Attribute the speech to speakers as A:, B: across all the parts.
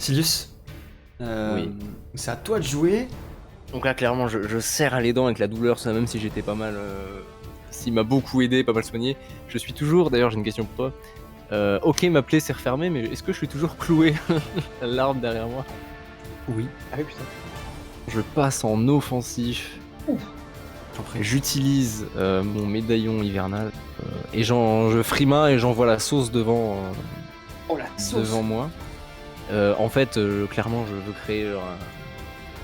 A: Silius,
B: Oui.
A: c'est à toi de jouer.
B: Donc là, clairement, je serre les dents avec la douleur, ça, même si j'étais pas mal. S'il m'a beaucoup aidé, pas mal soigné. Je suis toujours, d'ailleurs, j'ai une question pour toi. Ok, ma plaie s'est refermée, mais est-ce que je suis toujours cloué à l'arbre derrière moi?
A: Oui,
C: Ah oui, putain.
B: Je passe en offensif.
A: j'en prie.
B: J'utilise mon médaillon hivernal et je frima et j'envoie la sauce devant,
C: Oh la sauce.
B: devant moi. En fait, clairement, je veux créer genre,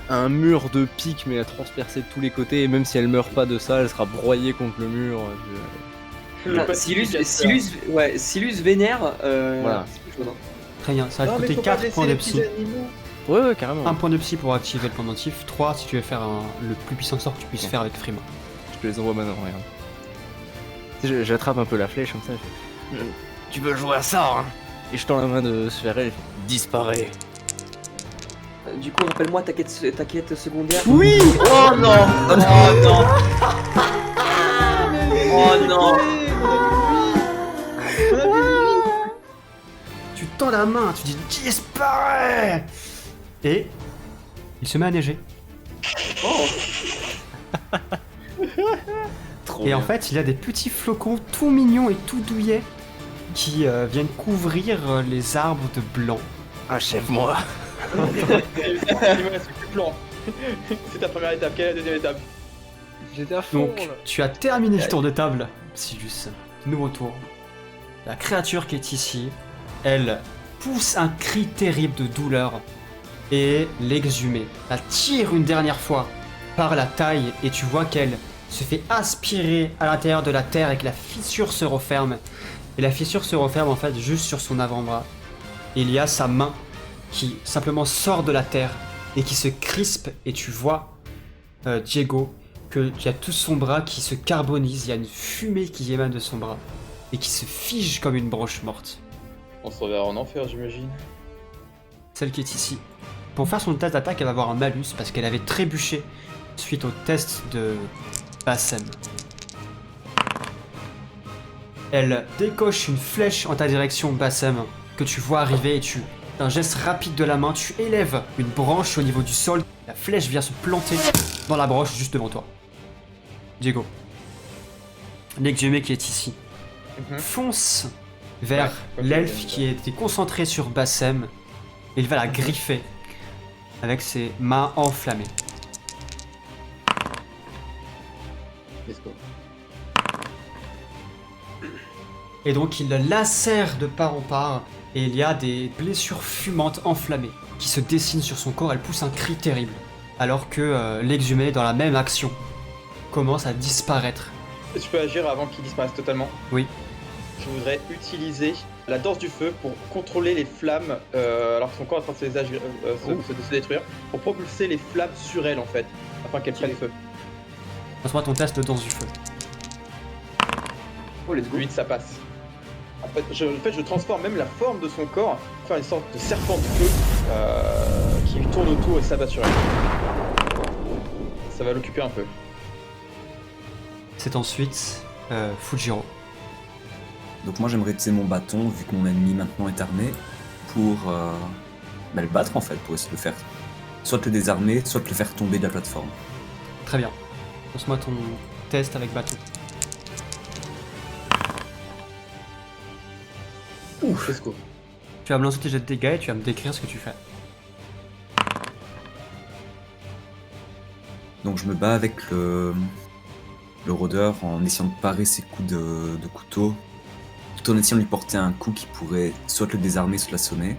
B: un mur de pique, mais à transpercer de tous les côtés. Et même si elle meurt pas de ça, elle sera broyée contre le mur.
C: Silus vénère.
B: Voilà.
C: C'est quelque chose, hein.
A: Très bien, ça va
C: Non,
A: te
C: mais
A: coûter
C: faut pas
A: 4
C: blesser
A: points de
C: les
A: psy.
C: petits animaux.
B: Ouais, carrément.
A: 1 point de psy pour activer le pendentif, 3 si tu veux faire le plus puissant sort que tu puisses faire avec Frima.
B: Je te les envoie maintenant, regarde. Tu sais, j'attrape un peu la flèche comme ça. Je fais, tu veux jouer à ça, hein? Et je tends la main de Sphérel et je fais, disparaît.
C: Du coup, rappelle-moi ta quête secondaire.
A: Oui.
C: Oh non. Oh non. Oh non.
A: Tu tends la main, tu dis disparaît. Et il se met à neiger.
C: Oh.
B: Trop
A: Et
B: bien.
A: en fait, il y a des petits flocons tout mignons et tout douillets qui viennent couvrir les arbres de blanc.
B: Achève-moi.
C: Il me reste plus plan. C'est ta première étape. Quelle est la deuxième étape?
B: J'étais à fond.
A: Donc, tu as terminé le tour de table, Silius. Nouveau tour. La créature qui est ici, elle pousse un cri terrible de douleur et l'exhumée la tire une dernière fois par la taille et tu vois qu'elle se fait aspirer à l'intérieur de la terre et que la fissure se referme. Et la fissure se referme en fait juste sur son avant-bras. Et il y a sa main qui simplement sort de la terre et qui se crispe et tu vois, Diego, qu'il y a tout son bras qui se carbonise, il y a une fumée qui émane de son bras et qui se fige comme une branche morte.
C: On se reverra en enfer, j'imagine.
A: Celle qui est ici. Pour faire son test d'attaque, elle va avoir un malus parce qu'elle avait trébuché suite au test de Bassem. Elle décoche une flèche en ta direction, Bassem, que tu vois arriver et tu, d'un geste rapide de la main, tu élèves une branche au niveau du sol. La flèche vient se planter dans la branche juste devant toi. Diego. L'exhumé qui est ici fonce vers
C: Ouais, ok,
A: l'elfe
C: bien,
A: qui était concentré sur Bassem. Et il va la griffer avec ses mains enflammées.
C: Let's go.
A: Et donc il la lacère de part en part et il y a des blessures fumantes enflammées qui se dessinent sur son corps. Elle pousse un cri terrible alors que l'exhumé, dans la même action, commence à disparaître.
C: Je peux agir avant qu'il disparaisse totalement.
A: Oui.
C: Je voudrais utiliser la danse du feu pour contrôler les flammes alors que son corps est en train de se détruire, pour propulser les flammes sur elle en fait, afin qu'elle prenne feu.
A: Lance-moi ton test de danse du feu.
C: Oh let's go. 8 ça passe. En fait, je transforme même la forme de son corps pour faire une sorte de serpent de feu qui lui tourne autour et s'abat sur elle. Ça va l'occuper un peu.
A: C'est ensuite Fujiro.
D: Donc moi j'aimerais utiliser mon bâton, vu que mon ennemi maintenant est armé, pour le battre en fait, pour essayer de le faire soit le désarmer, soit le faire tomber de la plateforme.
A: Très bien. Lance-moi ton test avec bâton.
C: Ouf, let's go.
A: Tu vas me lancer tes jets de dégâts et tu vas me décrire ce que tu fais.
D: Donc je me bats avec le rôdeur en essayant de parer ses coups de couteau, tout en essayant de lui porter un coup qui pourrait soit le désarmer, soit l'assommer.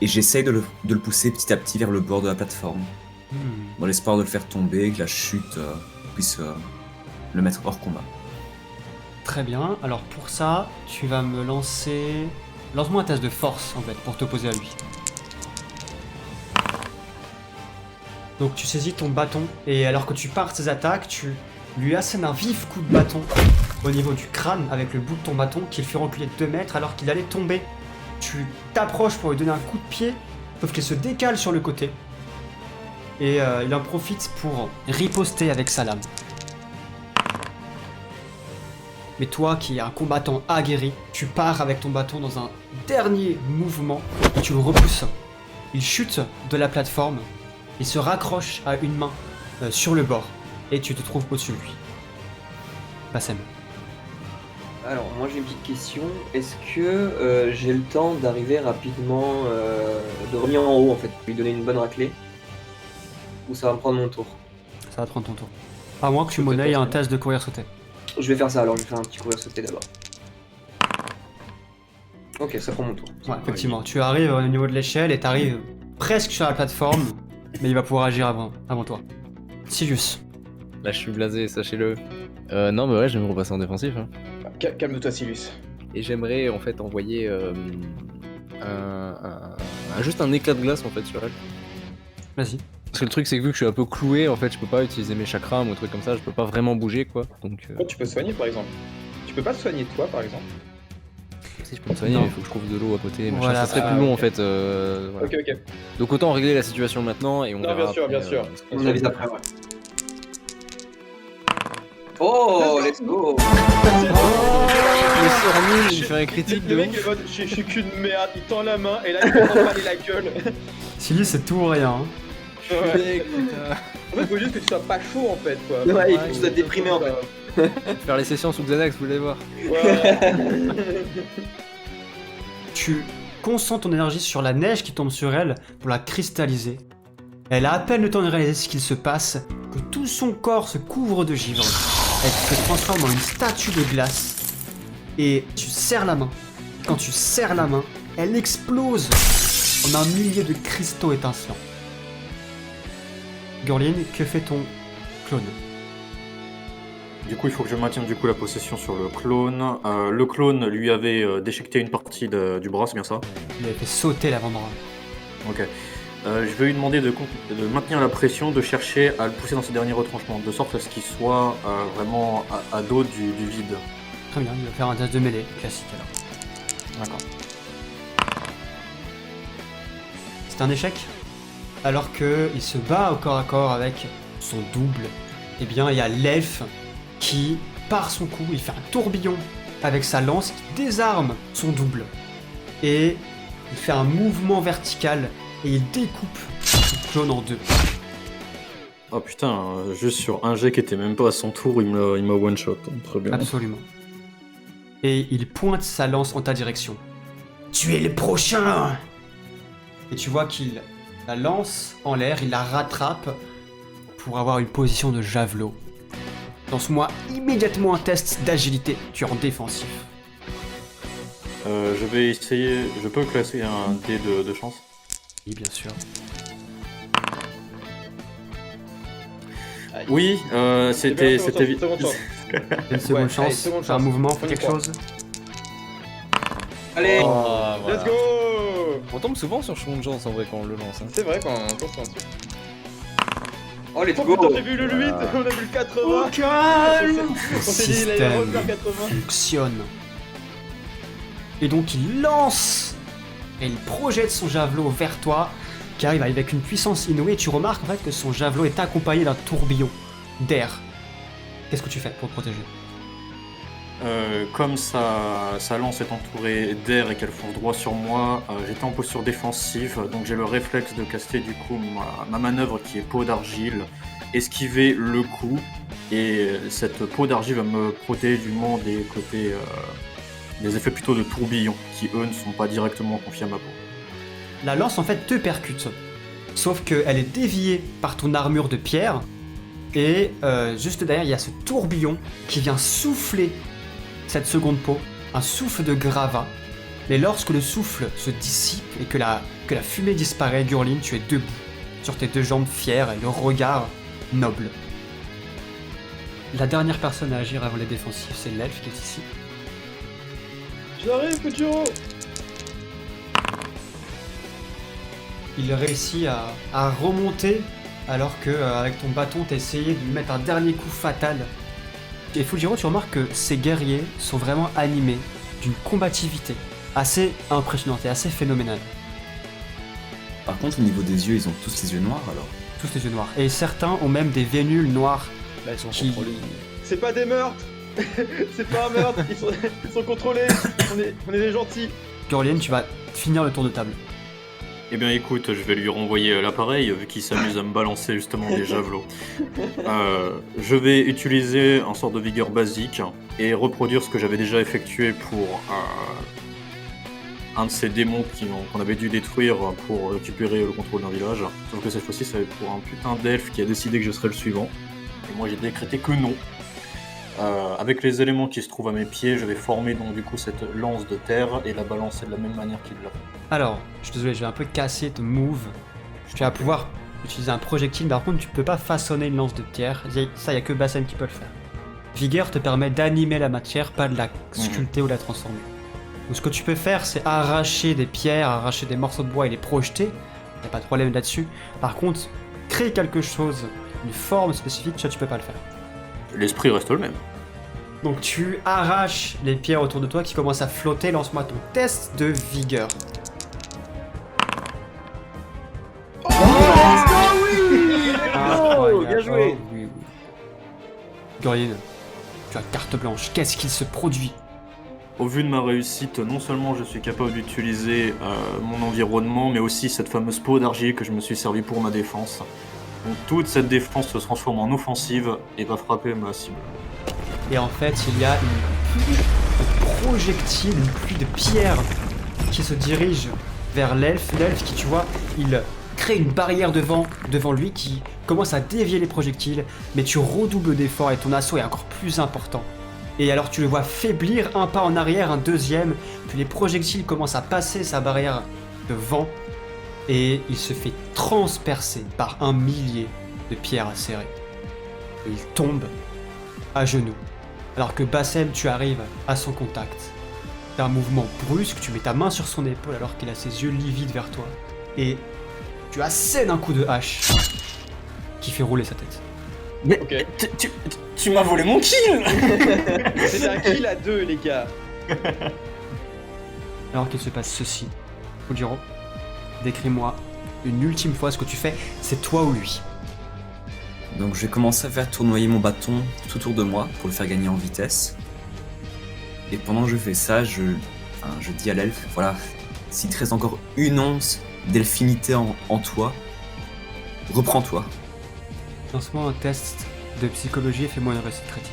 D: Et j'essaye de le pousser petit à petit vers le bord de la plateforme, dans l'espoir de le faire tomber, que la chute puisse le mettre hors combat.
A: Très bien, alors pour ça, tu vas me lancer... Lance-moi un test de force en fait, pour t'opposer à lui. Donc tu saisis ton bâton, et alors que tu pars ses attaques, tu lui assènes un vif coup de bâton au niveau du crâne avec le bout de ton bâton qui le fait reculer de 2 mètres alors qu'il allait tomber. Tu t'approches pour lui donner un coup de pied, sauf qu'il se décale sur le côté. Et il en profite pour riposter avec sa lame. Mais toi, qui es un combattant aguerri, tu pars avec ton bâton dans un dernier mouvement et tu le repousses. Il chute de la plateforme, il se raccroche à une main sur le bord et tu te trouves au-dessus de lui. Bassem.
E: Alors, moi j'ai une petite question. Est-ce que j'ai le temps d'arriver rapidement, de revenir en haut en fait, lui donner une bonne raclée? Ou ça va me prendre mon tour?
A: Ça va te prendre ton tour. À moins que tu monnaies un test de courir-sauter.
E: Je vais faire ça alors, je vais faire un petit courir sauter d'abord. Ok, ça prend mon tour.
A: Ouais, effectivement. Tu arrives au niveau de l'échelle et tu arrives presque sur la plateforme, mais il va pouvoir agir avant toi. Silius.
B: Là, je suis blasé, sachez-le. Non, mais ouais, je vais me repasser en défensif. Hein.
C: Calme-toi, Silus.
B: Et j'aimerais en fait envoyer juste un éclat de glace en fait sur elle.
A: Vas-y.
B: Parce que le truc c'est que vu que je suis un peu cloué, en fait je peux pas utiliser mes chakras ou un truc comme ça, je peux pas vraiment bouger quoi. Donc
C: Toi, tu peux soigner par exemple. Tu peux pas te soigner toi par exemple.
B: si je peux me soigner,
A: Non.
B: mais il faut que je trouve de l'eau à côté. Machin.
A: Voilà,
B: Ça serait
A: ça,
B: plus long
C: ok.
B: en fait. Voilà.
C: Ok.
B: Donc autant régler la situation maintenant et on
C: Non,
B: verra.
C: bien sûr,
B: après,
C: bien sûr.
E: On avise après, ouais. Oh, let's go!
B: Le sort nul, il fait un critique de
C: Le mec
B: ouf.
C: est en mode, je suis qu'une merde, il tend la main et là il commence à parler la gueule.
A: Silius, c'est tout ou rien. Hein.
C: Ouais.
B: Putain.
C: En fait, faut juste que tu sois pas chaud en fait quoi.
E: Ouais, il faut que tu sois déprimé en fait.
B: Faire les sessions sous Xanax, vous allez voir.
C: Ouais.
A: Tu concentres ton énergie sur la neige qui tombe sur elle pour la cristalliser. Elle a à peine le temps de réaliser ce qu'il se passe que tout son corps se couvre de givre. Elle se transforme en une statue de glace. Et tu serres la main. Quand tu serres la main, elle explose en un millier de cristaux étincelants. Gurlin, que fait ton clone?
F: Du coup, il faut que je maintienne du coup la possession sur le clone. Le clone lui avait déchiqueté une partie du bras, c'est bien ça?
A: Il a fait sauter l'avant-bras.
F: Ok. Je vais lui demander de maintenir la pression, de chercher à le pousser dans ses derniers retranchements, de sorte à ce qu'il soit vraiment à dos du vide.
A: Très bien, il va faire un test de mêlée, classique alors.
F: D'accord.
A: C'est un échec. Alors qu'il se bat au corps à corps avec son double, eh bien il y a l'elfe qui, par son coup, il fait un tourbillon avec sa lance qui désarme son double. Et il fait un mouvement vertical et il découpe son clone en deux.
F: Oh putain, juste sur un jet qui était même pas à son tour, il m'a one shot. Très bien.
A: Absolument. Et il pointe sa lance en ta direction. Tu es le prochain! Et tu vois qu'il la lance en l'air, il la rattrape pour avoir une position de javelot. Lance-moi immédiatement un test d'agilité, tu es en défensif.
F: Je vais essayer. Je peux classer un dé de chance.
A: Oui, bien sûr.
F: Oui, c'était vite.
C: Second chance.
A: Une seconde
C: Ouais, allez,
A: chance,
C: seconde
A: fais un
C: chance.
A: mouvement,
C: On
A: fais
C: y
A: quelque
C: croit.
A: chose.
E: Allez!
C: Let's go!
B: On tombe souvent sur Chance en vrai quand on le lance. Hein.
C: C'est vrai quand on pense dessus.
E: Oh, let's
C: Oh
E: go!
C: putain, j'ai vu le 8, on a vu le 80.
A: calme!
C: On s'est dit, il allait
A: Système
C: refaire 80.
A: fonctionne. Et donc il lance et il projette son javelot vers toi qui arrive avec une puissance inouïe et tu remarques en fait que son javelot est accompagné d'un tourbillon d'air. Qu'est-ce que tu fais pour te protéger?
F: Comme sa lance est entourée d'air et qu'elle fonce droit sur moi, j'étais en posture défensive, donc j'ai le réflexe de caster du coup ma manœuvre qui est peau d'argile, esquiver le coup, et cette peau d'argile va me protéger du moins des côtés, des effets plutôt de tourbillon, qui eux ne sont pas directement confiés à ma peau.
A: La lance en fait te percute, sauf qu'elle est déviée par ton armure de pierre, et juste derrière il y a ce tourbillon qui vient souffler cette seconde peau, un souffle de gravat. Mais lorsque le souffle se dissipe et que la fumée disparaît, Gurlin, tu es debout, sur tes deux jambes fières et le regard noble. La dernière personne à agir avant les défensifs, c'est l'elfe qui est ici.
C: J'arrive, Kujiro!
A: Il réussit à remonter alors que avec ton bâton t'as essayé de lui mettre un dernier coup fatal. Et Fujiro, tu remarques que ces guerriers sont vraiment animés d'une combativité assez impressionnante et assez phénoménale.
D: Par contre, au niveau des yeux, ils ont tous les yeux noirs alors.
A: Tous les yeux noirs. Et certains ont même des vénules noires
B: Là ils sont
A: qui...
C: C'est pas des meurtres! C'est pas un meurtre, ils sont contrôlés, on est des gentils.
A: Gorlien, tu vas finir le tour de table.
F: Eh bien écoute, je vais lui renvoyer l'appareil, vu qu'il s'amuse à me balancer justement des javelots. Je vais utiliser un sort de vigueur basique et reproduire ce que j'avais déjà effectué pour un de ces démons qu'on avait dû détruire pour récupérer le contrôle d'un village. Sauf que cette fois-ci, ça va être pour un putain d'elfe qui a décidé que je serais le suivant. Et moi j'ai décrété que non. Avec les éléments qui se trouvent à mes pieds, je vais former donc du coup cette lance de terre et la balancer de la même manière qu'il l'a fait.
A: Alors, je suis désolé, je vais un peu casser ton move. Tu vas pouvoir utiliser un projectile, mais par contre, tu peux pas façonner une lance de pierre. Ça, y a que Bassem qui peut le faire. Vigueur te permet d'animer la matière, pas de la sculpter ou la transformer. Donc, ce que tu peux faire, c'est arracher des pierres, arracher des morceaux de bois et les projeter. Y a pas de problème là-dessus. Par contre, créer quelque chose, une forme spécifique, ça, tu peux pas le faire.
F: L'esprit reste le même.
A: Donc, tu arraches les pierres autour de toi qui commencent à flotter. Lance-moi ton test de vigueur.
E: Oh, bien joué.
A: Oh, oui, oui. Gorlien, tu as carte blanche. Qu'est-ce qu'il se produit?
F: Au vu de ma réussite, non seulement je suis capable d'utiliser mon environnement, mais aussi cette fameuse peau d'argile que je me suis servi pour ma défense. Donc toute cette défense se transforme en offensive et va frapper ma cible.
A: Et en fait, il y a une pluie de projectiles, une pluie de pierres qui se dirige vers l'elfe. L'elfe qui, tu vois, il crée une barrière devant lui qui commence à dévier les projectiles, mais tu redoubles d'efforts et ton assaut est encore plus important. Et alors tu le vois faiblir, un pas en arrière, un deuxième, puis les projectiles commencent à passer sa barrière de vent, et il se fait transpercer par un millier de pierres acérées. Et il tombe à genoux. Alors que Bassem, tu arrives à son contact. D'un mouvement brusque, tu mets ta main sur son épaule alors qu'il a ses yeux livides vers toi. Et tu assènes un coup de hache qui fait rouler sa tête.
F: Mais
C: Ok.
F: tu m'as volé mon kill.
C: C'est un kill à 2, les gars.
A: Alors qu'il se passe ceci. Ojiro, décris-moi une ultime fois ce que tu fais, c'est toi ou lui.
D: Donc je vais commencer à faire tournoyer mon bâton tout autour de moi pour le faire gagner en vitesse. Et pendant que je fais ça, je dis à l'elfe, voilà, s'il te reste encore une once d'elfinité en toi, reprends-toi.
A: Lance-moi un test de psychologie et fais-moi une réussite critique.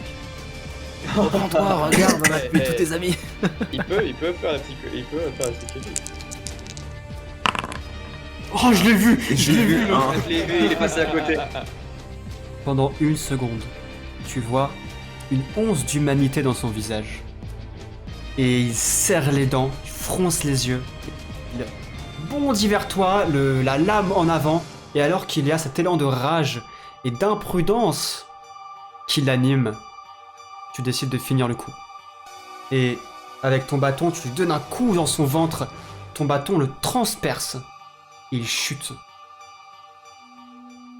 B: Reprends-toi, regarde, on a
C: Eh,
B: plus
C: eh.
B: tous tes amis.
C: Il peut faire la psychologie.
F: Oh, je l'ai vu.
D: Je l'ai vu, hein.
E: Je l'ai vu, il est passé à côté.
A: Pendant une seconde, tu vois une once d'humanité dans son visage. Et il serre les dents, il fronce les yeux. Il bondit vers toi, la lame en avant. Et alors qu'il y a cet élan de rage et d'imprudence qui l'anime, tu décides de finir le coup. Et avec ton bâton, tu lui donnes un coup dans son ventre. Ton bâton le transperce. Il chute.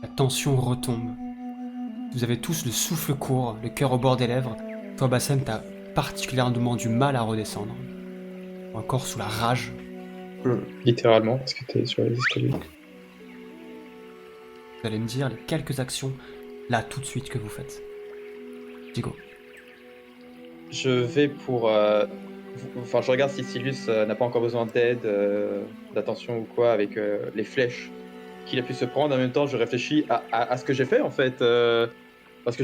A: La tension retombe. Vous avez tous le souffle court, le cœur au bord des lèvres. Toi, Bassem, t'as particulièrement du mal à redescendre. Encore sous la rage.
C: Littéralement, parce que t'es sur les escaliers.
A: Vous allez me dire les quelques actions, là, tout de suite, que vous faites. Digo.
C: Je vais pour... Enfin, je regarde si Silius n'a pas encore besoin d'aide, d'attention ou quoi, avec les flèches qu'il a pu se prendre. En même temps, je réfléchis à ce que j'ai fait, en fait. Parce que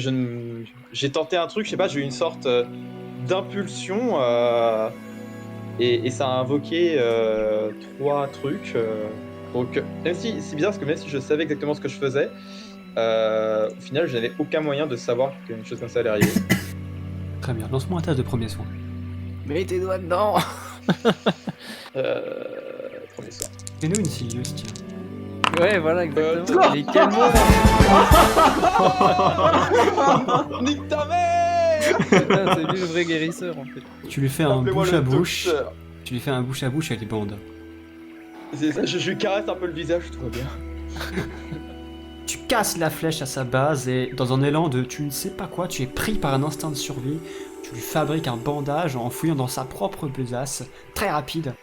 C: j'ai tenté un truc, je sais pas, j'ai eu une sorte d'impulsion. Et ça a invoqué 3 trucs. Donc, même si c'est bizarre, parce que même si je savais exactement ce que je faisais, au final, je n'avais aucun moyen de savoir qu'une chose comme ça allait arriver.
A: Très bien, lance-moi un test de premier soin.
B: Mets tes doigts dedans.
C: Premier soir.
A: Fais-nous une Silius, tiens.
B: Ouais, voilà, exactement.
C: toi.
B: Mais quel mot.
C: Nique ta mère!
B: Putain, c'est lui le vrai guérisseur en fait.
A: Tu lui fais un
C: Appelez-moi
A: bouche
C: le
A: à bouche.
C: docteur.
A: Tu lui fais un bouche à bouche avec les bandes.
C: Je lui caresse un peu le visage, tout va bien.
A: Tu casses la flèche à sa base et dans un élan de tu ne sais pas quoi, tu es pris par un instinct de survie. Tu lui fabriques un bandage en fouillant dans sa propre besace, très rapide.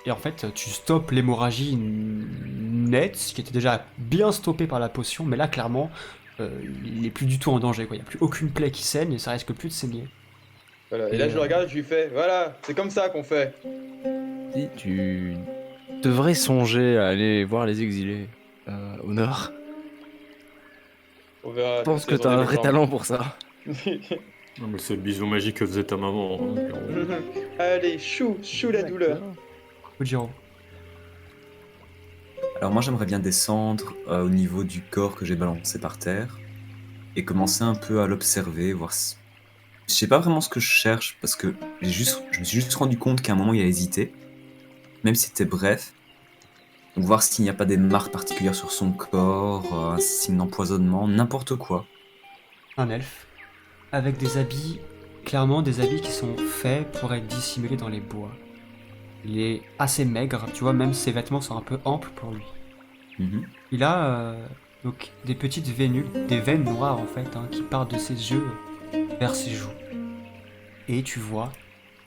A: Et en fait, tu stoppes l'hémorragie nette, qui était déjà bien stoppée par la potion, mais là, clairement, il est plus du tout en danger, quoi. Il n'y a plus aucune plaie qui saigne et ça risque plus de saigner.
C: Voilà. Et là, je le regarde, je lui fais, voilà, c'est comme ça qu'on fait.
B: Si tu devrais songer à aller voir les exilés au nord.
C: On verra.
B: Je pense
C: si
B: que
C: elles ont
B: t'as
C: des
B: un
C: belles
B: vrai
C: jambes.
B: talent pour ça.
F: Non, mais c'est le bisou magique que faisait ta maman. Hein.
C: Allez, chou la douleur.
A: Kojiro.
D: Alors moi j'aimerais bien descendre au niveau du corps que j'ai balancé par terre et commencer un peu à l'observer, voir si... Je sais pas vraiment ce que je cherche parce que je me suis juste rendu compte qu'à un moment il a hésité, même si c'était bref. Donc voir s'il n'y a pas des marques particulières sur son corps, un signe d'empoisonnement, n'importe quoi.
A: Un elfe. Avec des habits, clairement des habits qui sont faits pour être dissimulés dans les bois. Il est assez maigre, tu vois, même ses vêtements sont un peu amples pour lui.
D: Mhm.
A: Il a donc des petites vénules, des veines noires en fait, hein, qui partent de ses yeux vers ses joues. Et tu vois,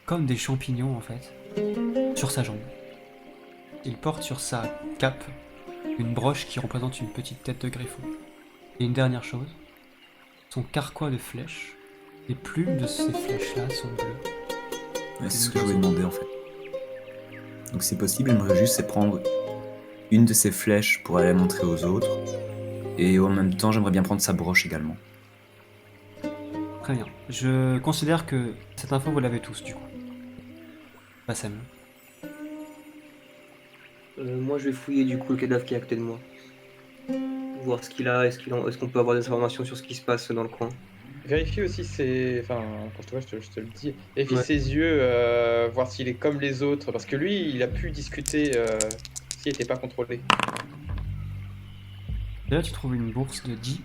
A: comme des champignons en fait, sur sa jambe. Il porte sur sa cape une broche qui représente une petite tête de griffon. Et une dernière chose, son carquois de flèches. Les plumes de ces flèches-là sont bleues.
D: Ouais, c'est ce que je voulais demander en fait. Donc si possible, j'aimerais juste prendre une de ses flèches pour aller la montrer aux autres. Et en même temps, j'aimerais bien prendre sa broche également.
A: Très bien. Je considère que cette info, vous l'avez tous, du coup. Bassem.
E: Moi, je vais fouiller du coup le cadavre qui est à côté de moi. Voir ce qu'il a, est-ce qu'on peut avoir des informations sur ce qui se passe dans le coin.
C: Vérifie aussi ses. Enfin, quand je te vois, je te le dis. Vérifie
E: Ouais.
C: ses yeux, voir s'il est comme les autres. Parce que lui, il a pu discuter s'il n'était pas contrôlé.
A: Et là, tu trouves une bourse de 10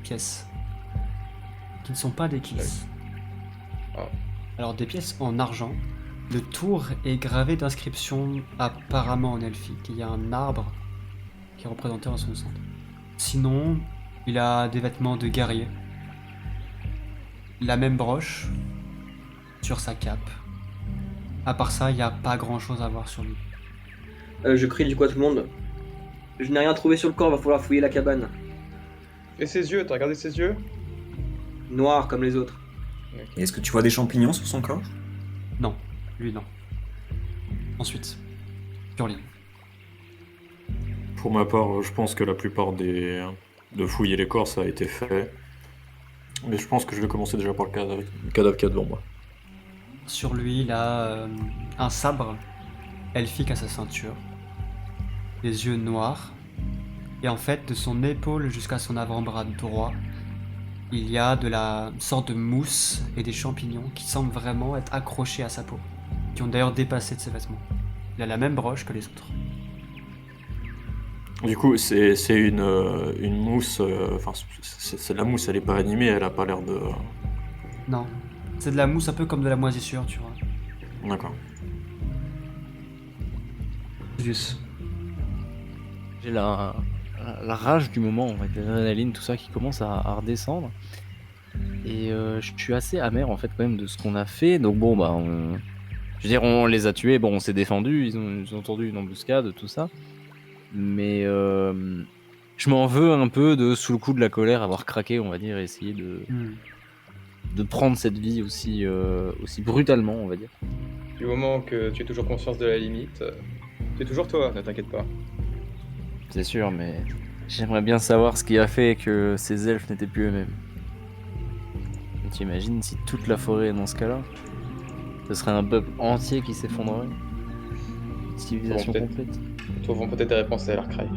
A: pièces. Qui ne sont pas des keys.
C: Ah.
A: Alors, des pièces en argent. Le tour est gravé d'inscriptions apparemment en elfique. Il y a un arbre qui est représenté en son centre. Sinon, il a des vêtements de guerrier. La même broche sur sa cape. À part ça, il n'y a pas grand chose à voir sur lui.
E: Je crie du coup à tout le monde. Je n'ai rien trouvé sur le corps, va falloir fouiller la cabane.
C: Et ses yeux, t'as regardé ses yeux?
E: Noir comme les autres.
D: Et est-ce que tu vois des champignons sur son corps?
A: Non, lui non. Ensuite, Curly.
F: Pour ma part, je pense que la plupart de fouiller les corps, ça a été fait. Mais je pense que je vais commencer déjà par le cadavre qu'il y a devant moi.
A: Sur lui, il a un sabre elfique à sa ceinture, des yeux noirs, et en fait, de son épaule jusqu'à son avant-bras droit, il y a de la sorte de mousse et des champignons qui semblent vraiment être accrochés à sa peau, qui ont d'ailleurs dépassé de ses vêtements. Il a la même broche que les autres.
F: Du coup, c'est une mousse. Enfin, c'est de la mousse, elle est pas animée, elle a pas l'air de.
A: Non, c'est de la mousse un peu comme de la moisissure, tu vois.
F: D'accord.
A: Juste.
B: J'ai la rage du moment, avec l'adrénaline, tout ça qui commence à redescendre. Et je suis assez amer en fait quand même de ce qu'on a fait. Donc bon bah je veux dire on les a tués, bon on s'est défendu, ils ont entendu une embuscade, tout ça. Mais je m'en veux un peu de sous le coup de la colère avoir craqué, on va dire, et essayer de prendre cette vie aussi brutalement, on va dire.
C: Du moment que tu as toujours conscience de la limite, c'est toujours toi, ne t'inquiète pas.
B: C'est sûr, mais j'aimerais bien savoir ce qui a fait que ces elfes n'étaient plus eux-mêmes. T'imagines si toute la forêt est dans ce cas-là? Ce serait un peuple entier qui s'effondrerait. Une civilisation
C: Bon, peut-être.
B: complète.
C: Ils trouveront peut-être des réponses à leur craie.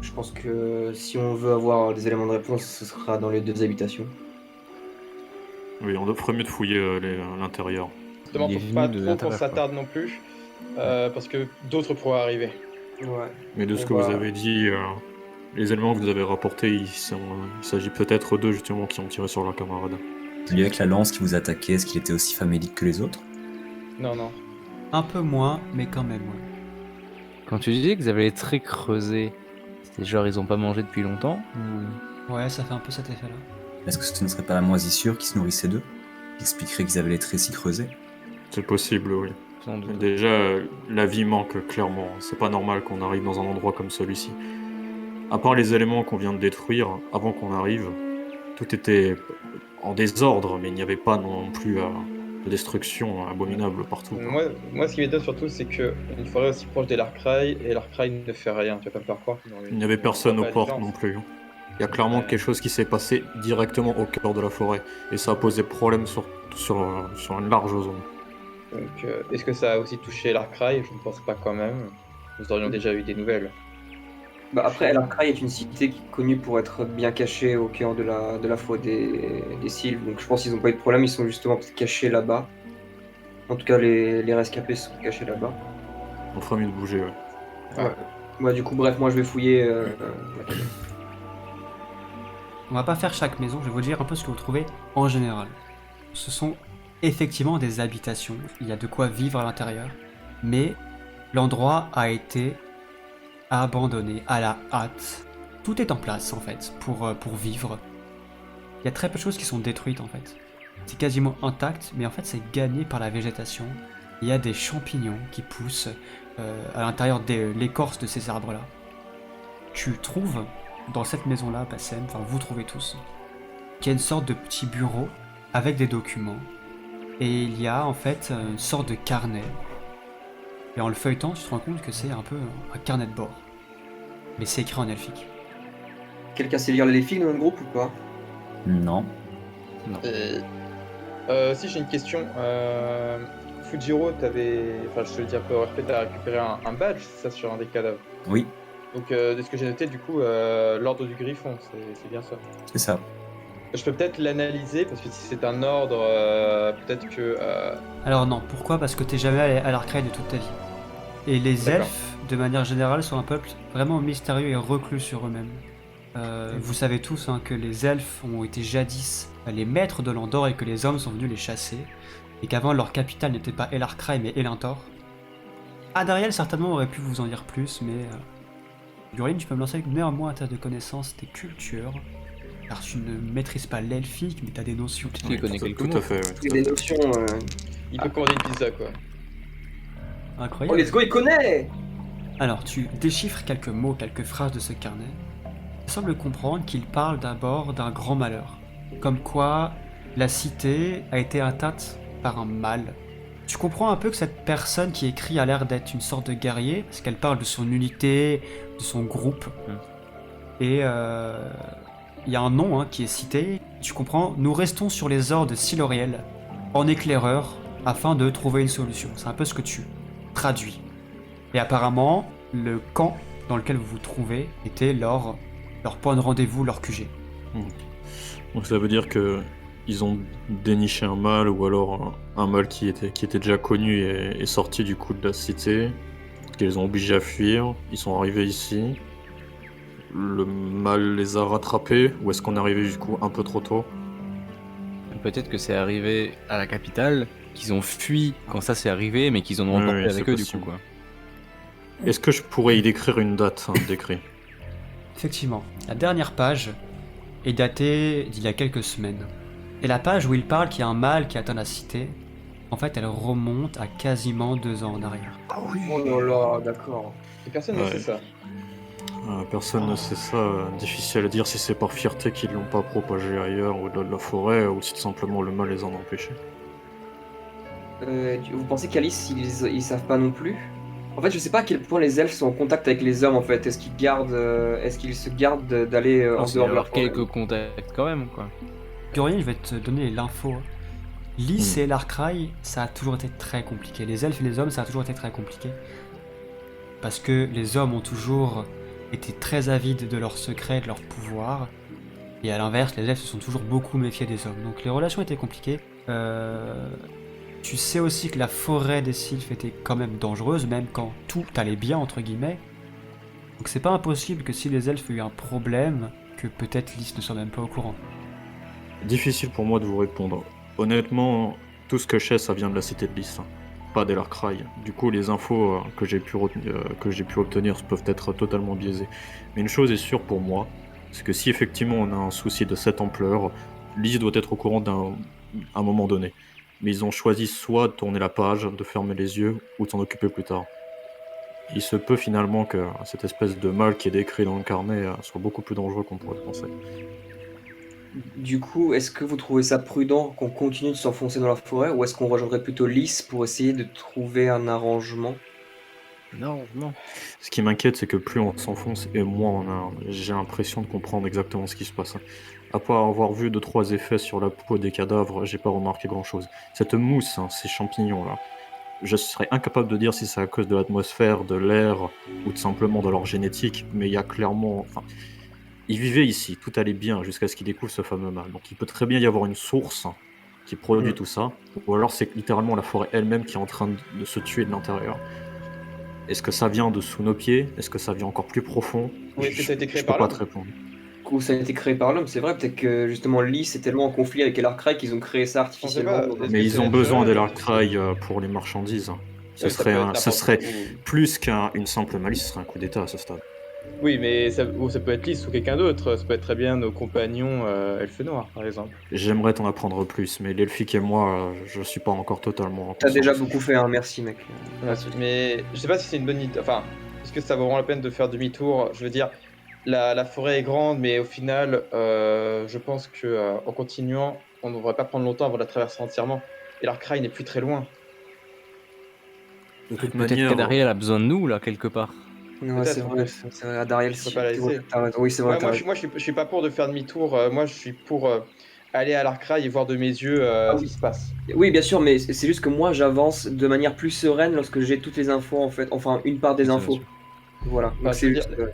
E: Je pense que si on veut avoir des éléments de réponse, ce sera dans les deux habitations.
F: Oui, on ferait mieux de fouiller l'intérieur.
C: Justement,
B: Il est
C: faut
B: venu
C: pas
B: de
C: trop qu'on
B: l'intérieur,
C: s'attarde non plus, parce que d'autres pourraient arriver.
E: Ouais.
F: Mais de ce
C: On
F: que
C: va-
F: vous avez dit, les éléments que vous avez rapportés, il s'agit peut-être d'eux justement qui ont tiré sur leurs camarades.
D: Celui avec la lance qui vous attaquait, est-ce qu'il était aussi famélique que les autres?
C: Non, non.
A: Un peu moins, mais quand même, ouais.
B: Quand tu disais qu'ils avaient les traits creusés, c'était genre ils ont pas mangé depuis longtemps ou...
A: Ouais, ça fait un peu cet effet-là.
D: Est-ce que ce ne serait pas la moisissure qui se nourrissait d'eux? Qui expliquerait qu'ils avaient les traits si creusés?
F: C'est possible, oui.
B: Sans doute.
F: Déjà, la vie manque clairement. C'est pas normal qu'on arrive dans un endroit comme celui-ci. À part les éléments qu'on vient de détruire, avant qu'on arrive, tout était en désordre, mais il n'y avait pas non plus de destruction abominable partout, quoi.
C: Moi, ce qui m'étonne surtout, c'est qu'une forêt aussi proche des Larkraï, et Larkraï ne fait rien. Tu vas pas me faire croire qu'ils ont
F: Il n'y avait personne aux portes
C: différence.
F: non plus. Il y a clairement quelque chose qui s'est passé directement au cœur de la forêt, et ça a posé problème sur une large zone.
C: Donc, est-ce que ça a aussi touché Larkraï? Je ne pense pas quand même. Nous aurions déjà eu des nouvelles.
E: Bah après, El Arcraï est une cité qui est connue pour être bien cachée au cœur de la faune des Sylves. Donc je pense qu'ils n'ont pas eu de problème, ils sont justement peut-être cachés là-bas. En tout cas, les rescapés sont cachés là-bas.
F: On ferait mieux de bouger, ouais.
C: Ouais.
E: Bah, du coup, bref, moi je vais fouiller. La cabane.
A: On va pas faire chaque maison, je vais vous dire un peu ce que vous trouvez en général. Ce sont effectivement des habitations, il y a de quoi vivre à l'intérieur, mais l'endroit a été abandonné à la hâte. Tout est en place en fait pour vivre. Il y a très peu de choses qui sont détruites en fait. C'est quasiment intact, mais en fait c'est gagné par la végétation. Il y a des champignons qui poussent à l'intérieur de l'écorce de ces arbres-là. Tu trouves dans cette maison-là, Bassem, enfin vous trouvez tous, qu'il y a une sorte de petit bureau avec des documents. Et il y a en fait une sorte de carnet. Et en le feuilletant, tu te rends compte que c'est un peu un carnet de bord. Mais c'est écrit en elfique.
E: Quelqu'un sait lire les filles dans notre groupe ou pas?
D: Non.
C: Si j'ai une question, Fujiro, enfin je te le dis un peu, t'as récupéré un badge, c'est ça, sur un des cadavres.
D: Oui,
C: Donc de ce que j'ai noté, du coup, l'ordre du Griffon, c'est bien ça.
D: c'est ça.
C: Je peux peut-être l'analyser, parce que si c'est un ordre, peut-être que...
A: Alors non, pourquoi? Parce que t'es jamais allé à l'Arcraï de toute ta vie. Et les
C: D'accord.
A: elfes, de manière générale, sont un peuple vraiment mystérieux et reclus sur eux-mêmes. Vous savez tous hein, que les elfes ont été jadis les maîtres de l'Andorre et que les hommes sont venus les chasser, et qu'avant leur capitale n'était pas Elarkraï mais Elintor. Adariel certainement aurait pu vous en dire plus, mais Gurlin, tu peux me lancer néanmoins un test de connaissances des cultures, car tu ne maîtrises pas l'elfique, mais tu as des notions.
B: Tu les connais quelques
F: Tout
B: mots.
F: à fait, ouais,
E: Il y
F: tout
E: a
F: à
E: des
F: fait.
E: notions.
C: Il peut commander une pizza, quoi.
E: Oh,
A: Incroyable.
E: let's go, il connaît!
A: Alors, tu déchiffres quelques mots, quelques phrases de ce carnet. Tu sembles comprendre qu'il parle d'abord d'un grand malheur. Comme quoi, la cité a été atteinte par un mal. Tu comprends un peu que cette personne qui écrit a l'air d'être une sorte de guerrier, parce qu'elle parle de son unité, de son groupe. Et il y a un nom hein, qui est cité. Tu comprends, nous restons sur les ordres de Siloriel, en éclaireur, afin de trouver une solution. C'est un peu ce que tu traduis. Et apparemment, le camp dans lequel vous vous trouvez était leur point de rendez-vous, leur QG.
F: Donc ça veut dire que ils ont déniché un mal, ou alors un mal qui était déjà connu et sorti du coup de la cité, qu'ils ont obligés à fuir. Ils sont arrivés ici. Le mal les a rattrapés, ou est-ce qu'on est arrivé du coup un peu trop tôt?
B: Peut-être que c'est arrivé à la capitale, qu'ils ont fui quand ça s'est arrivé, mais qu'ils en ont
F: Oui,
B: emporté
F: oui,
B: avec
F: c'est
B: eux du
F: possible.
B: coup, quoi.
F: Est-ce que je pourrais y décrire une date d'écrit?
A: Effectivement, la dernière page est datée d'il y a quelques semaines. Et la page où il parle qu'il y a un mal qui atteint la cité, en fait, elle remonte à quasiment 2 ans en arrière.
E: Oh là là, d'accord.
C: Et personne ne
F: Ouais.
C: sait ça.
F: Personne ne sait ça. Difficile à dire si c'est par fierté qu'ils l'ont pas propagé ailleurs, au-delà de la forêt, ou si simplement le mal les en a empêchés.
E: Vous pensez qu'Alice, ils savent pas non plus? En fait, je sais pas à quel point les elfes sont en contact avec les hommes en fait. Est-ce qu'ils se gardent d'aller en
B: Il
E: dehors
B: y
E: de leur
B: avoir quelques contacts quand même, quoi.
A: Gurien, je vais te donner l'info. Lys et Larkraï, ça a toujours été très compliqué. Les elfes et les hommes, ça a toujours été très compliqué. Parce que les hommes ont toujours été très avides de leurs secrets, de leur pouvoir. Et à l'inverse, les elfes se sont toujours beaucoup méfiés des hommes. Donc les relations étaient compliquées. Tu sais aussi que la forêt des sylphes était quand même dangereuse, même quand tout allait bien, entre guillemets. Donc c'est pas impossible que si les elfes ont eu un problème, que peut-être Lys ne soit même pas au courant.
F: Difficile pour moi de vous répondre. Honnêtement, tout ce que je sais, ça vient de la cité de Lys, pas d'Elarkraï. Du coup, les infos que j'ai pu obtenir peuvent être totalement biaisées. Mais une chose est sûre pour moi, c'est que si effectivement on a un souci de cette ampleur, Lys doit être au courant d'un moment donné. mais ils ont choisi soit de tourner la page, de fermer les yeux, ou de s'en occuper plus tard. Il se peut finalement que cette espèce de mal qui est décrit dans le carnet soit beaucoup plus dangereux qu'on pourrait le penser.
E: Du coup, est-ce que vous trouvez ça prudent qu'on continue de s'enfoncer dans la forêt ou est-ce qu'on rejoindrait plutôt Lys pour essayer de trouver un arrangement?
B: Non.
F: Ce qui m'inquiète, c'est que plus on s'enfonce et moins j'ai l'impression de comprendre exactement ce qui se passe. À part avoir vu 2-3 effets sur la peau des cadavres, j'ai pas remarqué grand-chose. Cette mousse, ces champignons-là, je serais incapable de dire si c'est à cause de l'atmosphère, de l'air ou de simplement de leur génétique, mais il y a clairement... Enfin, ils vivaient ici, tout allait bien jusqu'à ce qu'ils découvrent ce fameux mal. Donc il peut très bien y avoir une source qui produit tout ça, ou alors c'est littéralement la forêt elle-même qui est en train de se tuer de l'intérieur. Est-ce que ça vient de sous nos pieds? Est-ce que ça vient encore plus profond?
C: Oui, est-ce que ça a été créé
F: Je peux
C: par
F: pas
C: l'homme?
F: te répondre.
E: Du coup, ça a été créé par l'homme, c'est vrai, peut-être que justement Lys est tellement en conflit avec Elarcraig qu'ils ont créé ça artificiellement.
C: pas,
E: dans un-
C: est-ce
F: Mais
C: que
F: ils
C: c'est
F: ont besoin
C: naturel?
F: d'Elarcraig pour les marchandises. Ce
C: Oui, ça peut
F: serait,
C: être
F: ça
C: n'importe
F: serait
C: où.
F: plus qu'une simple malice, ce serait un coup d'état à ce stade.
C: Oui, mais ça peut être Lys ou quelqu'un d'autre. Ça peut être très bien nos compagnons elfes noirs, par exemple.
F: J'aimerais t'en apprendre plus, mais l'elfique et moi, je suis pas encore totalement en
E: T'as déjà
F: conscience.
E: beaucoup fait, hein, merci mec.
C: Ouais, mais je sais pas si c'est une bonne idée. Enfin, est-ce que ça vaut vraiment la peine de faire demi-tour? Je veux dire, la forêt est grande, mais au final, je pense que en continuant, on ne devrait pas prendre longtemps avant de la traverser entièrement. Et l'Arcraï n'est plus très loin.
F: De toute
B: Peut-être
F: manière,
B: qu'Adariel a besoin de nous, là, quelque part.
E: Ouais,
C: Peut-être,
E: c'est
C: en
E: vrai,
C: plus.
E: c'est vrai, Adariel,
C: Je peux pas la
E: c'est vrai,
C: laisser.
E: t'as raison. Oui, c'est vrai,
C: Ouais,
E: t'as raison.
C: je suis pas pour de faire demi-tour. Moi, je suis pour aller à l'Arcraï et voir de mes yeux ce qui se passe.
E: Oui, bien sûr, mais c'est juste que moi j'avance de manière plus sereine lorsque j'ai toutes les infos en fait, enfin une part des
B: Ça,
E: infos.
B: bien sûr.
E: Voilà.
C: Enfin,
E: Donc
C: je
E: c'est
C: veux
E: juste,
C: dire,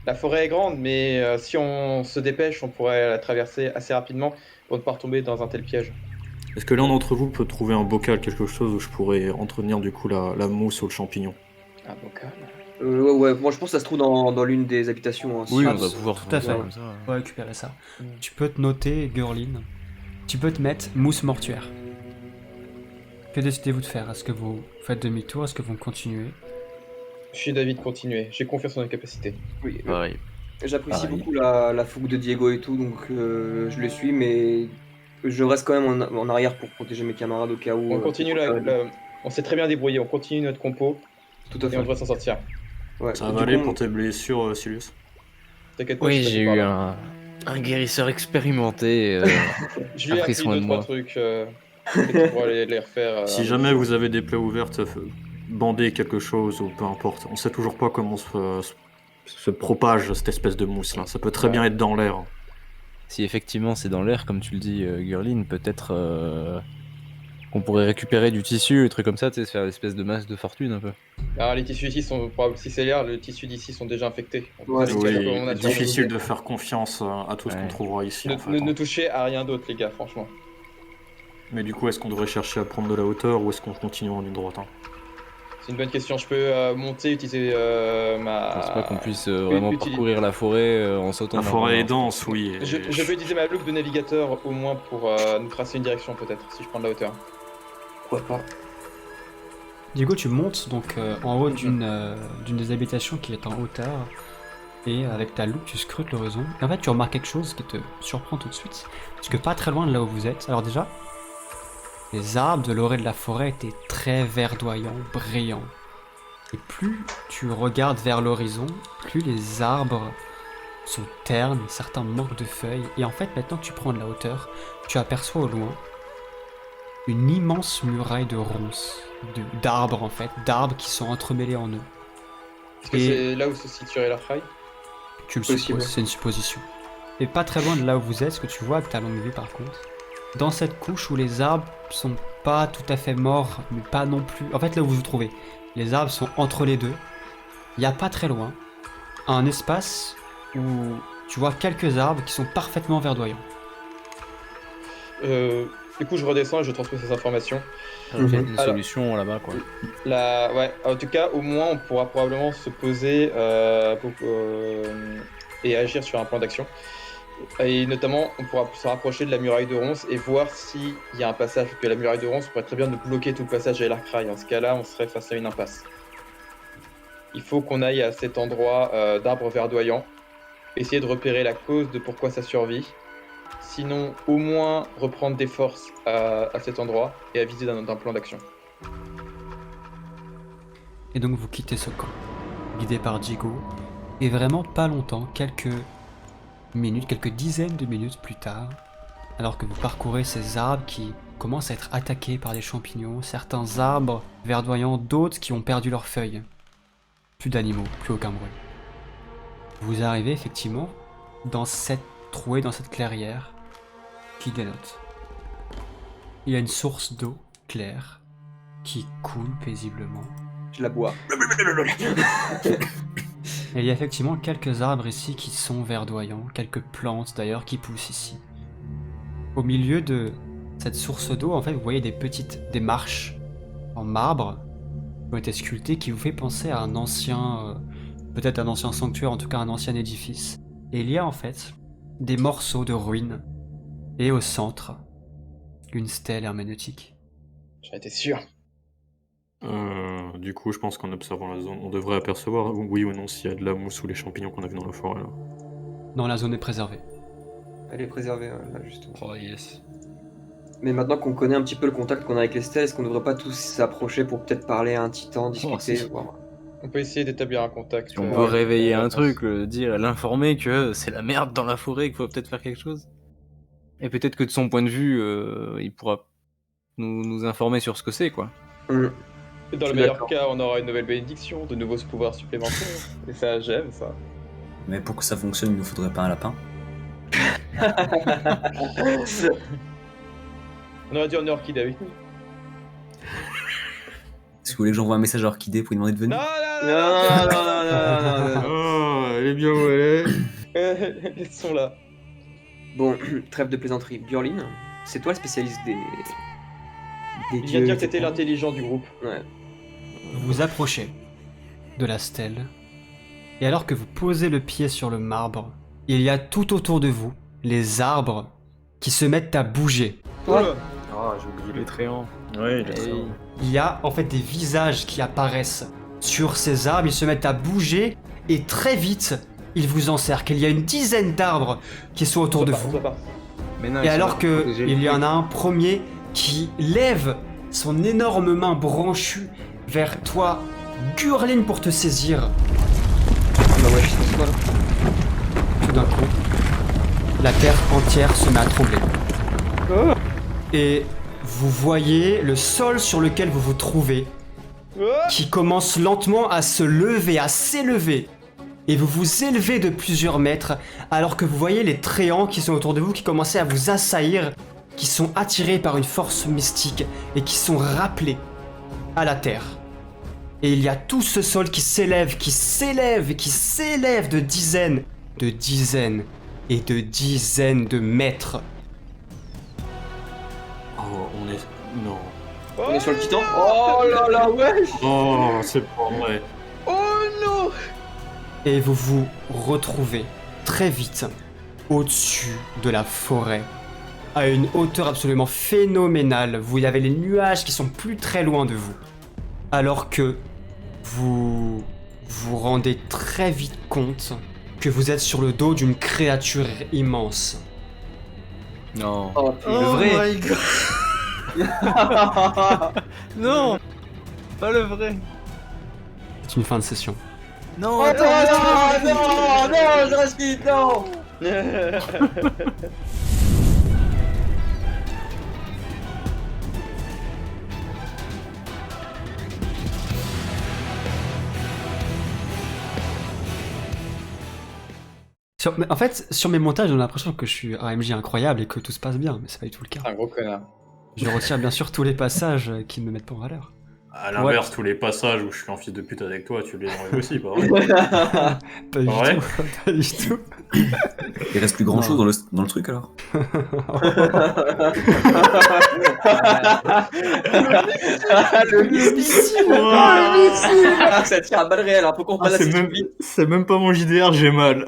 C: la forêt est grande, mais si on se dépêche, on pourrait la traverser assez rapidement pour ne pas retomber dans un tel piège.
F: est-ce que l'un d'entre vous peut trouver un bocal, quelque chose où je pourrais entretenir du coup la mousse ou le champignon?
C: Un bocal.
E: ouais, moi je pense que ça se trouve dans l'une des habitations. Hein,
B: Oui,
E: si
B: on doit pouvoir
A: tout à fait.
B: comme ça.
A: On va récupérer ça.
C: Mm.
A: Tu peux te noter, Gurlin. Tu peux te mettre mousse mortuaire. Que décidez-vous de faire? Est-ce que vous faites demi-tour? Est-ce que vous continuez?
C: Je suis d'avis de continuer. J'ai confiance en nos capacités.
E: Oui,
B: Pareil.
E: j'apprécie
D: Pareil.
E: beaucoup la fougue de Diego et tout, donc je le suis, mais je reste quand même en arrière pour protéger mes camarades au cas où.
C: On continue on s'est très bien débrouillé. On continue notre compo
E: Tout à
C: et
E: fait.
C: on devrait s'en sortir.
E: Ouais.
F: Ça
E: Du
F: va aller
E: coup,
F: pour tes blessures, Silius?
C: T'inquiète pas.
B: Oui,
C: je suis
B: j'ai
C: passé
B: eu
C: par là.
B: un guérisseur expérimenté.
C: Je lui ai
B: a pris
C: appris
B: soin de
C: 2-3
B: moi.
C: trucs. Peut-être qu'on pourra les refaire.
F: Si
C: un
F: jamais
C: autre
F: vous
C: jour.
F: avez des plaies ouvertes, bandez quelque chose ou peu importe. On sait toujours pas comment se propage cette espèce de mousse là. Ça peut très
C: Ouais.
F: bien être dans l'air.
B: Si effectivement c'est dans l'air, comme tu le dis, Gurlin, peut-être qu'on pourrait récupérer du tissu, des trucs comme ça, tu sais, se faire une espèce de masse de fortune un peu.
C: Alors, les tissus ici sont probablement, si c'est l'air, les tissus d'ici sont déjà infectés. On
E: Ouais,
C: peut
E: c'est
C: éviter
E: sûr.
C: comme on a
F: Oui,
C: sur
F: difficile de faire confiance à tout ce qu'on
B: Ouais.
F: trouvera ici en fait.
C: Ne touchez à rien d'autre, les gars, franchement.
F: Mais du coup, est-ce qu'on devrait chercher à prendre de la hauteur ou est-ce qu'on continue en ligne droite, hein?
C: C'est une bonne question. Je peux monter, utiliser ma.
B: Je pense pas qu'on puisse vraiment
C: utiliser-
B: parcourir la forêt en sautant.
F: La
B: d'un
F: forêt est
B: ravin.
F: dense, oui. et
C: Je peux utiliser ma loupe de navigateur au moins pour nous tracer une direction, peut-être, si je prends de la hauteur.
E: pourquoi pas.
A: Diego, tu montes donc en haut d'une des habitations qui est en hauteur. Et avec ta loupe, tu scrutes l'horizon. Et en fait, tu remarques quelque chose qui te surprend tout de suite. Parce que pas très loin de là où vous êtes. Alors déjà, les arbres de l'orée de la forêt étaient très verdoyants, brillants. Et plus tu regardes vers l'horizon, plus les arbres sont ternes, certains manquent de feuilles. Et en fait, maintenant que tu prends de la hauteur, tu aperçois au loin une immense muraille de ronces, d'arbres en fait, d'arbres qui sont entremêlés en eux.
C: Est-ce que
A: Et-
C: c'est là où se situerait la faille?
A: Tu le
E: Possible.
A: supposes, c'est une supposition. Et pas très loin de là où vous êtes, ce que tu vois avec ta longue vue par contre, dans cette couche où les arbres sont pas tout à fait morts, mais pas non plus. En fait, là où vous vous trouvez, les arbres sont entre les deux. Il y a pas très loin un espace où tu vois quelques arbres qui sont parfaitement verdoyants.
C: Du coup, je redescends et je transmets ces informations.
B: Alors, il y a une
C: Alors-
B: solution là-bas, quoi.
C: Ouais, en tout cas, au moins, on pourra probablement se poser et agir sur un plan d'action. Et notamment, on pourra se rapprocher de la muraille de ronces et voir s'il y a un passage. Parce que la muraille de ronces pourrait très bien nous bloquer tout le passage à l'Arcraï. En ce cas-là, on serait face à une impasse. Il faut qu'on aille à cet endroit d'arbres verdoyants, essayer de repérer la cause de pourquoi ça survit, Sinon, au moins reprendre des forces à cet endroit et aviser d'un plan d'action.
A: Et donc vous quittez ce camp, guidé par Jigo, et vraiment pas longtemps, quelques minutes, quelques dizaines de minutes plus tard, alors que vous parcourez ces arbres qui commencent à être attaqués par des champignons, certains arbres verdoyants, d'autres qui ont perdu leurs feuilles. Plus d'animaux, plus aucun bruit. Vous arrivez effectivement dans cette trouée, dans cette clairière qui dénote. Il y a une source d'eau claire qui coule paisiblement.
E: Je la bois.
A: Et il y a effectivement quelques arbres ici qui sont verdoyants, quelques plantes d'ailleurs qui poussent ici. Au milieu de cette source d'eau, en fait, vous voyez des marches en marbre qui ont été sculptées qui vous fait penser à un ancien, peut-être un ancien sanctuaire, en tout cas un ancien édifice. Et il y a en fait des morceaux de ruines et au centre, une stèle herméneutique.
C: J'en étais sûr.
F: Du coup, je pense qu'en observant la zone, on devrait apercevoir, oui ou non, s'il y a de la mousse ou les champignons qu'on a vus dans la forêt. Là.
A: Non, la zone est préservée.
E: Elle est préservée, là, justement.
B: Oh yes.
E: Mais maintenant qu'on connaît un petit peu le contact qu'on a avec les stèles, est-ce qu'on devrait pas tous s'approcher pour peut-être parler à un titan, discuter,
B: si.
E: voir...
C: On peut essayer d'établir un contact.
B: Si on peut réveiller un truc, dire, l'informer que c'est la merde dans la forêt, qu'il faut peut-être faire quelque chose. Et peut-être que de son point de vue, il pourra nous informer sur ce que c'est, quoi.
C: Et dans le meilleur cas, on aura une nouvelle bénédiction, de nouveaux pouvoirs supplémentaires. Et ça, j'aime ça.
D: Mais pour que ça fonctionne, il nous faudrait pas un lapin.
C: On aurait dû emmener Orchidée avec nous.
D: Est-ce que vous voulez que j'envoie un message à Orchidée pour lui demander de venir?
E: Non.
F: Oh, elle est bien où elle est.
C: Ils sont là.
E: Bon, trêve de plaisanterie. Bjorlin, c'est toi le spécialiste des
C: Il vient de dire que t'étais l'intelligent du groupe.
E: Ouais.
A: Vous vous approchez de la stèle, et alors que vous posez le pied sur le marbre, il y a tout autour de vous les arbres qui se mettent à bouger.
C: Oula.
B: Ah, j'ai oublié les tréants.
F: Ouais,
A: Il y a en fait des visages qui apparaissent sur ces arbres, ils se mettent à bouger, et très vite, ils vous encerclent. Il y a une dizaine d'arbres qui sont autour de vous.
B: Mais non,
A: Et alors que il y en a un premier qui lève son énorme main branchue vers toi, Gurlin, pour te saisir.
E: Bah ouais, je sais pas.
A: Tout d'un coup, la terre entière se met à trembler. Et vous voyez le sol sur lequel vous vous trouvez qui commence lentement à se lever, à s'élever. Et vous vous élevez de plusieurs mètres alors que vous voyez les tréants qui sont autour de vous qui commencent à vous assaillir, qui sont attirés par une force mystique et qui sont rappelés à la terre. Et il y a tout ce sol qui s'élève et qui s'élève de dizaines et de dizaines de mètres.
F: Oh, on est... Non.
E: On est sur le titan. Oh là là, wesh.
F: Oh, c'est pas vrai.
C: Oh non.
A: Et vous vous retrouvez très vite au-dessus de la forêt, à une hauteur absolument phénoménale. Vous avez les nuages qui sont plus très loin de vous. Alors que vous vous rendez très vite compte que vous êtes sur le dos d'une créature immense.
B: Non.
E: Oh,
B: Le vrai.
C: my god.
B: Non. Pas le vrai.
A: C'est une fin de session.
B: Non,
E: Oh non, je reste titan.
A: En fait, sur mes montages, j'ai l'impression que je suis un MJ incroyable et que tout se passe bien, mais c'est pas du tout le cas.
C: Un gros connard.
A: Je retire bien sûr tous les passages qui ne me mettent pas en valeur.
F: À l'inverse, tous les passages où je suis en fils de pute avec toi, tu les enlèves aussi, pas vrai?
A: Pas du
F: Ouais.
A: tout, pas du tout.
D: Il reste plus grand chose dans le truc alors.
E: Le missile. Ah, ça tire à balles réelles, hein, faut qu'on fasse la session vite.
F: C'est même pas mon JDR, j'ai mal.